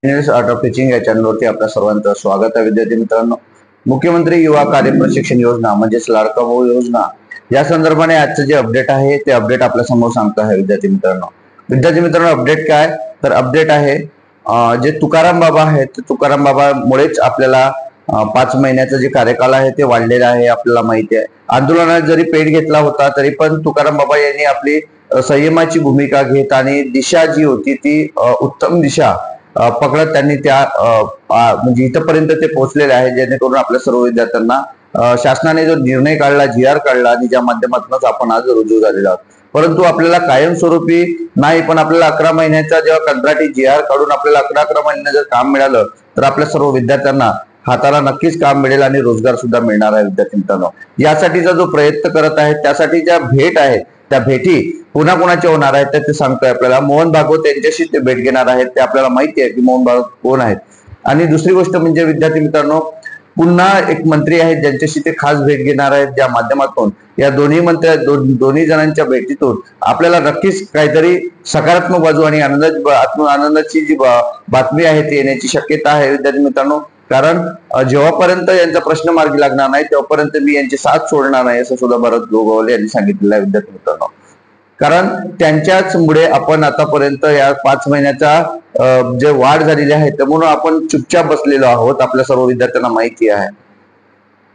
Art of teaching या चॅनलवरती आपल्या सर्वांचं स्वागत आहे. विद्यार्थी मित्रांनो, मुख्यमंत्री युवा कार्य प्रशिक्षण योजना म्हणजेच लाडका भाऊ योजना या संदर्भाने आजचं जे अपडेट आहे ते अपडेट आपल्या समोर सांगतो आहे. विद्यार्थी मित्रांनो अपडेट काय तर अपडेट आहे जे तुकाराम बाबा आहेत, तुकाराम बाबामुळेच आपल्याला 5 महिन्याचा जे कार्यकाल आहे ते वाढलेला आहे. आपल्याला माहिती आहे, आंदोलनात जरी पेट घेतला होता तरी पण तुकाराम बाबा यांनी आपली संयमाची भूमिका घेत आणि दिशा जी होती ती उत्तम दिशा पकडत त्यांनी त्या म्हणजे इथपर्यंत ते पोहोचलेले आहे, जेणेकरून आपल्या सर्व विद्यार्थ्यांना शासनाने जो निर्णय काढला, GR काढला आणि ज्या माध्यमातूनच आपण आज रुजू झालेलो आहोत. परंतु आपल्याला कायमस्वरूपी नाही, पण आपल्याला 11 महिन्याचा जेव्हा कंत्राटी GR काढून आपल्याला 11 महिन्याचं जर काम मिळालं तर आपल्या सर्व विद्यार्थ्यांना हाताला नक्कीच काम मिळेल आणि रोजगार सुद्धा मिळणार आहे. विद्यार्थी मित्रांनो, यासाठीचा जो प्रयत्न करत आहे त्यासाठी ज्या भेट आहेत त्या भेटी पुन्हा कोणाच्या होणार आहेत ते सांगतोय आपल्याला. मोहन भागवत यांच्याशी ते भेट घेणार आहेत. ते आपल्याला माहिती आहे की मोहन भागवत कोण आहेत. आणि दुसरी गोष्ट म्हणजे विद्यार्थी मित्रांनो, पुन्हा एक मंत्री आहेत ज्यांच्याशी ते खास भेट घेणार आहेत, ज्या माध्यमातून या दोन्ही जणांच्या भेटीतून आपल्याला नक्कीच काहीतरी सकारात्मक बाजू आणि आनंदाची जी बातमी आहे ती येण्याची शक्यता आहे. विद्यार्थी मित्रांनो, कारण जेव्हापर्यंत यांचा प्रश्न मार्गी लागणार नाही तेव्हापर्यंत मी यांची साथ सोडणार नाही असं सुद्धा भरत गोगावले यांनी सांगितलेलं आहे. विद्यार्थी मित्रांनो, कारण त्यांच्याच मुळे आपण आतापर्यंत या 5 महिन्याचा जे वाढ झालेली आहे त्यामुळे आपण चुपचाप बसलेलो आहोत. आपल्या सर्व विद्यार्थ्यांना माहिती आहे,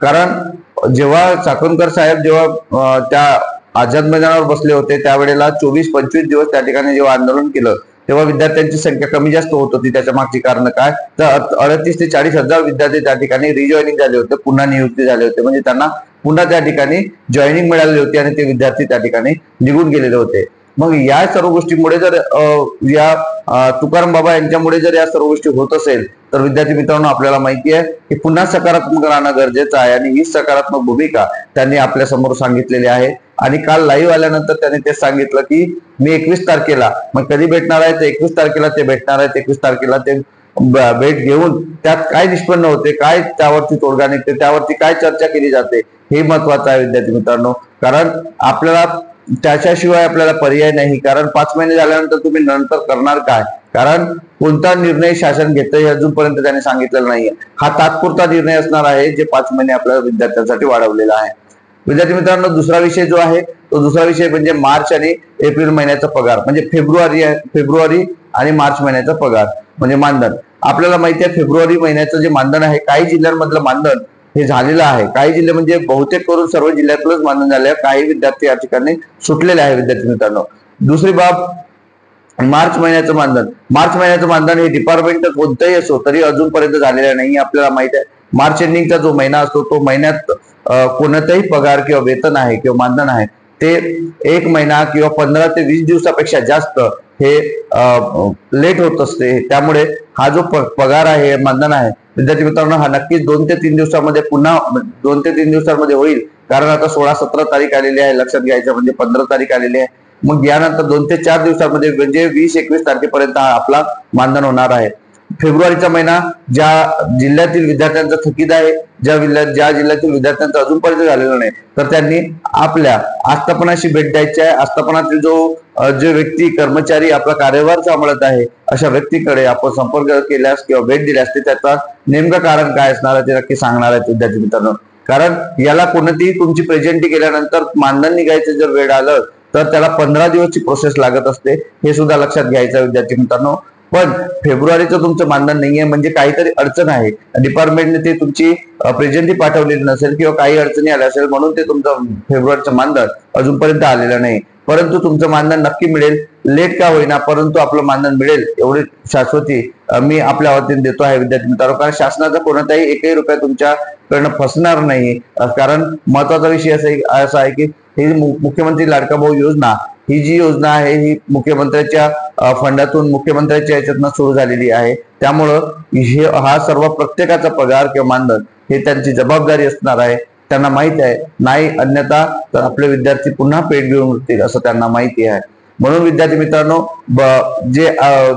कारण जेव्हा चाकणकर साहेब जेव्हा त्या आझाद मैदानावर बसले होते त्यावेळेला 24-25 दिवस त्या ठिकाणी जेव्हा आंदोलन केलं तेव्हा विद्यार्थ्यांची संख्या कमी जास्त होत होती. त्याच्या मागची कारण काय तर 38 ते 40 हजार विद्यार्थी त्या ठिकाणी रिजॉईनिंग झाले होते, पुन्हा नियुक्ती झाले होते, म्हणजे त्यांना पुन्हा त्या ठिकाणी जॉईनिंग मिळाली होती आणि ते विद्यार्थी त्या ठिकाणी निघून गेलेले होते. मग या सर्व गोष्टीमुळे जर या तुकाराम बाबा यांच्यामुळे जर या सर्व गोष्टी होत असेल तर विद्यार्थी मित्रांनो आपल्याला माहिती आहे की पुन्हा सकारात्मक राहणं गरजेचं आहे आणि ही सकारात्मक भूमिका त्यांनी आपल्या समोर सांगितलेली आहे. आणि काल लाईव्ह आल्यानंतर त्यांनी ते सांगितलं की मी 21 तारखेला, मग कधी भेटणार आहे तर 21 तारखेला ते भेटणार आहेत. 21 तारखेला ते भेट घेऊन त्यात काय निष्पन्न होते, काय त्यावरती तोडगा निघते, त्यावरती काय चर्चा केली जाते हे महत्वाचं आहे. विद्यार्थी मित्रांनो, कारण आपल्याला त्याच्याशिवाय आपल्याला पर्याय नाही. कारण 5 महिने झाल्यानंतर तुम्ही नंतर करणार काय, कारण कोणता निर्णय शासन घेतं हे अजूनपर्यंत त्यांनी सांगितलेलं नाहीये. हा तात्पुरता निर्णय असणार आहे जे 5 महिने आपल्या विद्यार्थ्यांसाठी वाढवलेला आहे. विद्यार्थी मित्रांनो, दुसरा विषय जो आहे तो दुसरा विषय म्हणजे मार्च आणि एप्रिल महिन्याचा पगार, म्हणजे फेब्रुवारी आणि मार्च महिन्याचा पगार म्हणजे मानधन. आपल्याला माहिती आहे फेब्रुवारी महिन्याचं जे मानधन आहे काही जिल्ह्यांमधलं मानधन हे झालेलं आहे. काही जिल्हे म्हणजे बहुतेक करून सर्व जिल्ह्यातलंच मानधन झालं आहे. काही विद्यार्थी या ठिकाणी सुटलेले आहे. विद्यार्थी मित्रांनो, दुसरी बाब मार्च महिन्याचं मानधन हे डिपार्टमेंट कोणतंही असो तरी अजूनपर्यंत झालेलं नाही. आपल्याला माहित आहे मार्च एंडिंगचा जो महिना असतो तो महिन्यात कोणताही पगार किंवा वेतन आहे किंवा मानधन आहे ते 1 महिना किंवा 15 ते 20 दिवसापेक्षा जास्त हे लेट होत असते. त्यामुळे हा जो पगार आहे, मानधन आहे विद्यार्थी मित्रांनो, हा नक्कीच 2 ते 3 दिवसामध्ये पुन्हा 2 ते 3 दिवसांमध्ये होईल. कारण आता 16-17 तारीख आलेली आहे, लक्षात घ्यायचं म्हणजे 15 तारीख आलेली आहे. मग यानंतर 2 ते 4 दिवसांमध्ये म्हणजे 20-21 तारखेपर्यंत हा आपला मानधन होणार आहे. फेब्रुवारीचा महिना ज्या जिल्ह्यातील विद्यार्थ्यांचा थकीत आहे, ज्या जिल्ह्यातील विद्यार्थ्यांचा अजूनपर्यंत झालेलं नाही तर त्यांनी आपल्या आस्थापनाशी भेट द्यायची आहे. आस्थापनातील जो व्यक्ती कर्मचारी आपला कार्यभार सांभाळत आहे अशा व्यक्तीकडे आपण संपर्क केल्यास किंवा भेट दिल्यास ते त्याचा नेमकं कारण काय असणार आहे ते नक्की सांगणार आहेत. विद्यार्थी मित्रांनो, कारण याला कोणतीही तुमची प्रेझेंटी केल्यानंतर मानधन निघायचं जर वेळ आलं तर त्याला 15 दिवसची प्रोसेस लागत असते, हे सुद्धा लक्षात घ्यायचं विद्यार्थी मित्रांनो. पण फेब्रुवारीचं तुमचं मानधन नाहीये म्हणजे काहीतरी अडचण आहे, डिपार्टमेंटने ते तुमची प्रेझेंटी पाठवलेली नसेल किंवा काही अडचणी आल्या असेल म्हणून ते तुमचं फेब्रुवारीचं मानधन अजूनपर्यंत आलेलं नाही. परंतु तुमचं मानधन नक्की मिळेल, लेट का होईना परंतु आपलं मानधन मिळेल एवढी शाश्वती मी आपल्या वतीने देतो आहे. विद्यार्थी मित्रांनो, कारण शासनाचा कोणताही 1ही रुपया तुमच्याकडनं फसणार नाही. कारण महत्वाचा विषय असा आहे की ही मुख्यमंत्री लाडका भाऊ योजना ही जी योजना आहे ही मुख्यमंत्र्याच्या फंडातून मुख्यमंत्र्याच्या याच्यातनं सुरू झालेली आहे. त्यामुळं हा सर्व प्रत्येकाचा पगार किंवा मानधन हे त्यांची जबाबदारी असणार आहे. त्यांना माहिती आहे, नाही अन्यथा तर आपले विद्यार्थी पुन्हा पेट घेऊन उठतील असं त्यांना माहिती आहे. म्हणून विद्यार्थी मित्रांनो, जे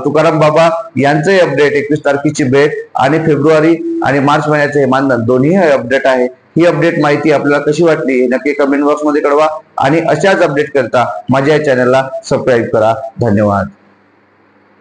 तुकाराम बाबा यांचे अपडेट 21 तारखेची भेट आणि फेब्रुवारी आणि मार्च महिन्याचे हे मानधन दोन्ही अपडेट आहे. ही अपडेट माहिती आपल्याला कशी वाटली नक्की कमेंट बॉक्स मध्ये कळवा आणि अशाच अपडेट करता माझ्या चॅनलला सबस्क्राईब करा. धन्यवाद.